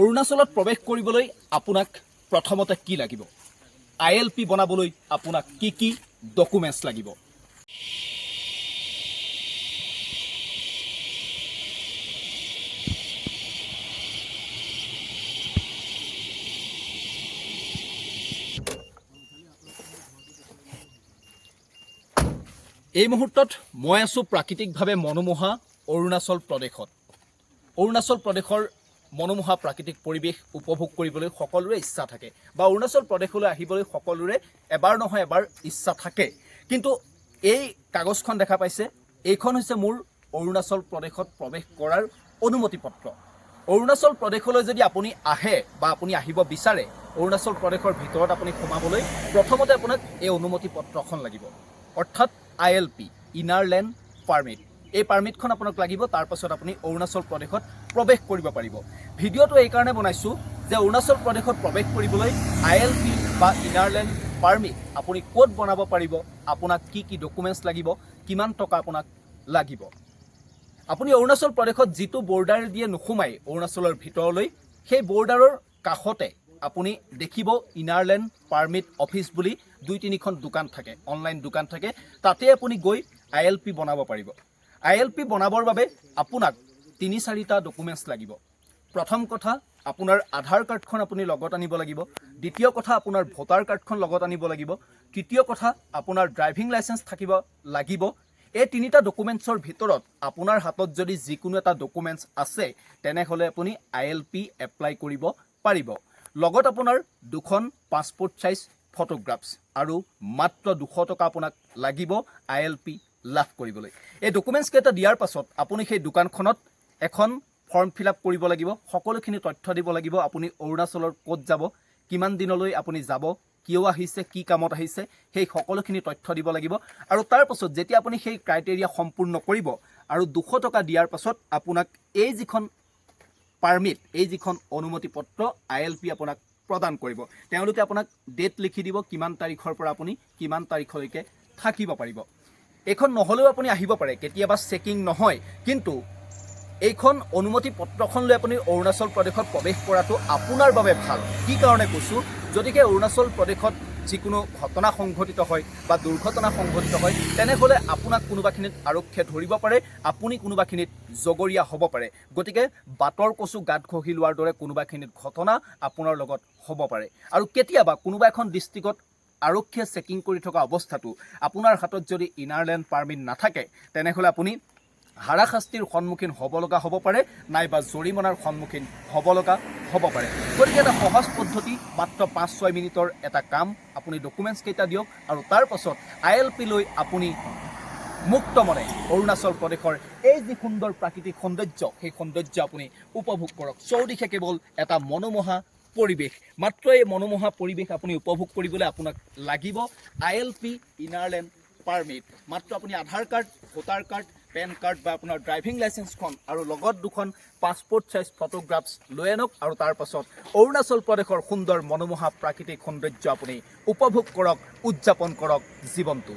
অৰুণাচলত প্ৰৱেশ কৰিবলৈ আপোনাক প্ৰথমতে কি লাগিব? ILP বনাবলৈ আপোনাক কি ডকুমেণ্টছ লাগিব? এই মুহূৰ্তত মই আছো প্ৰাকৃতিকভাৱে মনোমোহা অৰুণাচল প্ৰদেশত। অৰুণাচল প্ৰদেশৰ মনোমোহা প্ৰাকৃতিক পৰিৱেশ উপভোগ কৰিবলৈ সকলোৰে ইচ্ছা থাকে বা অৰুণাচল প্ৰদেশলৈ আহিবলৈ সকলোৰে এবাৰ নহয় এবাৰ ইচ্ছা থাকে। কিন্তু এই কাগজখন দেখা পাইছে, এইখন হৈছে মোৰ অৰুণাচল প্ৰদেশত প্ৰৱেশ কৰাৰ অনুমতি পত্ৰ। অৰুণাচল প্ৰদেশলৈ যদি আপুনি আহে বা আপুনি আহিব বিচাৰে, অৰুণাচল প্ৰদেশৰ ভিতৰত আপুনি সোমাবলৈ প্ৰথমতে আপোনাক এই অনুমতি পত্ৰখন লাগিব, অৰ্থাৎ ILP ইনাৰ লেণ্ড পাৰ্মিট। এই পাৰ্মিটখন আপোনাক লাগিব, তাৰ পাছত আপুনি অৰুণাচল প্ৰদেশত প্ৰৱেশ কৰিব পাৰিব। ভিডিঅ'টো এইকাৰণে বনাইছোঁ যে অৰুণাচল প্ৰদেশত প্ৰৱেশ কৰিবলৈ ILP বা ইনাৰ লেণ্ড পাৰ্মিট আপুনি ক'ত বনাব পাৰিব, আপোনাক কি ডকুমেণ্টছ লাগিব, কিমান টকা আপোনাক লাগিব। আপুনি অৰুণাচল প্ৰদেশত যিটো বৰ্ডাৰ দিয়ে নোসোমাই অৰুণাচলৰ ভিতৰলৈ, সেই বৰ্ডাৰৰ কাষতে আপুনি দেখিব ইনাৰ লেণ্ড পাৰ্মিট অফিচ বুলি 2-3খন দোকান থাকে, অনলাইন দোকান থাকে। তাতে আপুনি গৈ ILP বনাব পাৰিব। ILP বনাবৰ বাবে আপোনাক 3-4টা ডকুমেণ্টছ লাগিব। প্ৰথম কথা, আপোনাৰ আধাৰ কাৰ্ডখন আপুনি লগত আনিব লাগিব। দ্বিতীয় কথা, আপোনাৰ ভোটাৰ কাৰ্ডখন লগত আনিব লাগিব। তৃতীয় কথা, আপোনাৰ ড্ৰাইভিং লাইচেন্স থাকিব লাগিব। এই 3টা ডকুমেণ্টছৰ ভিতৰত আপোনাৰ হাতত যদি যিকোনো এটা ডকুমেণ্টছ আছে, তেনেহ'লে আপুনি ILP এপ্লাই কৰিব পাৰিব। লগত আপোনাৰ 2খন পাছপোৰ্ট চাইজ ফটোগ্ৰাফছ আৰু মাত্ৰ 200 টকা আপোনাক লাগিব ILP লাভ কৰিবলৈ। এই ডকুমেণ্টছকেইটা দিয়াৰ পাছত আপুনি সেই দোকানখনত এখন ফৰ্ম ফিল আপ কৰিব লাগিব। সকলোখিনি তথ্য দিব লাগিব, আপুনি অৰুণাচলৰ ক'ত যাব, কিমান দিনলৈ আপুনি যাব, কিয় আহিছে, কি কামত আহিছে, সেই সকলোখিনি তথ্য দিব লাগিব। আৰু তাৰ পাছত যেতিয়া আপুনি সেই ক্ৰাইটেৰিয়া সম্পূৰ্ণ কৰিব আৰু 200 টকা দিয়াৰ পাছত আপোনাক এই যিখন পাৰ্মিট, এই যিখন অনুমতি পত্ৰ ILP আপোনাক প্ৰদান কৰিব। তেওঁলোকে আপোনাক ডেট লিখি দিব, কিমান তাৰিখৰ পৰা আপুনি কিমান তাৰিখলৈকে থাকিব পাৰিব। এইখন নহ'লেও আপুনি আহিব পাৰে, কেতিয়াবা চেকিং নহয়। কিন্তু এইখন অনুমতি পত্ৰখন লৈ আপুনি অৰুণাচল প্ৰদেশত প্ৰৱেশ কৰাটো আপোনাৰ বাবে ভাল। কি কাৰণে কৈছোঁ, যদিহে অৰুণাচল প্ৰদেশত যিকোনো ঘটনা সংঘটিত হয় বা দুৰ্ঘটনা সংঘটিত হয়, তেনেহ'লে আপোনাক কোনোবাখিনিত আৰক্ষীয়ে ধৰিব পাৰে, আপুনি কোনোবাখিনিত জগৰীয়া হ'ব পাৰে। গতিকে বাটৰ কচু গাঁত ঘঁহি লোৱাৰ দৰে কোনোবাখিনিত ঘটনা আপোনাৰ লগত হ'ব পাৰে। আৰু কেতিয়াবা কোনোবা এখন ডিষ্ট্ৰিক্টত আৰক্ষীয়ে চেকিং কৰি থকা অৱস্থাটো আপোনাৰ হাতত যদি ইনাৰ লেণ্ড পাৰ্মিট নাথাকে, তেনেহ'লে আপুনি হাৰাশাস্তিৰ সন্মুখীন হ'ব লগা হ'ব পাৰে, নাইবা জৰিমনাৰ সন্মুখীন হ'ব লগা হ'ব পাৰে। গতিকে এটা সহজ পদ্ধতি, মাত্ৰ 5-6 মিনিটৰ এটা কাম। আপুনি ডকুমেণ্টছ কেইটা দিয়ক আৰু তাৰ পাছত ILP লৈ আপুনি মুক্ত মনে অৰুণাচল প্ৰদেশৰ এই যি সুন্দৰ প্ৰাকৃতিক সৌন্দৰ্য, সেই সৌন্দৰ্য আপুনি উপভোগ কৰক। চৌদিশে কেৱল এটা মনোমোহা পৰিৱেশ। মাত্ৰ এই মনোমোহা পৰিৱেশ আপুনি উপভোগ কৰিবলৈ আপোনাক লাগিব ILP ইনাৰ লেণ্ড পাৰ্মিট। মাত্ৰ আপুনি Aadhaar card, voter card, pan card বা আপোনাৰ ড্ৰাইভিং লাইচেন্সখন আৰু লগত 2খন পাছপোৰ্ট চাইজ ফটোগ্ৰাফছ লৈ আনক আৰু তাৰ পাছত অৰুণাচল প্ৰদেশৰ সুন্দৰ মনোমোহা প্ৰাকৃতিক সৌন্দৰ্য আপুনি উপভোগ কৰক, উদযাপন কৰক জীৱনটো।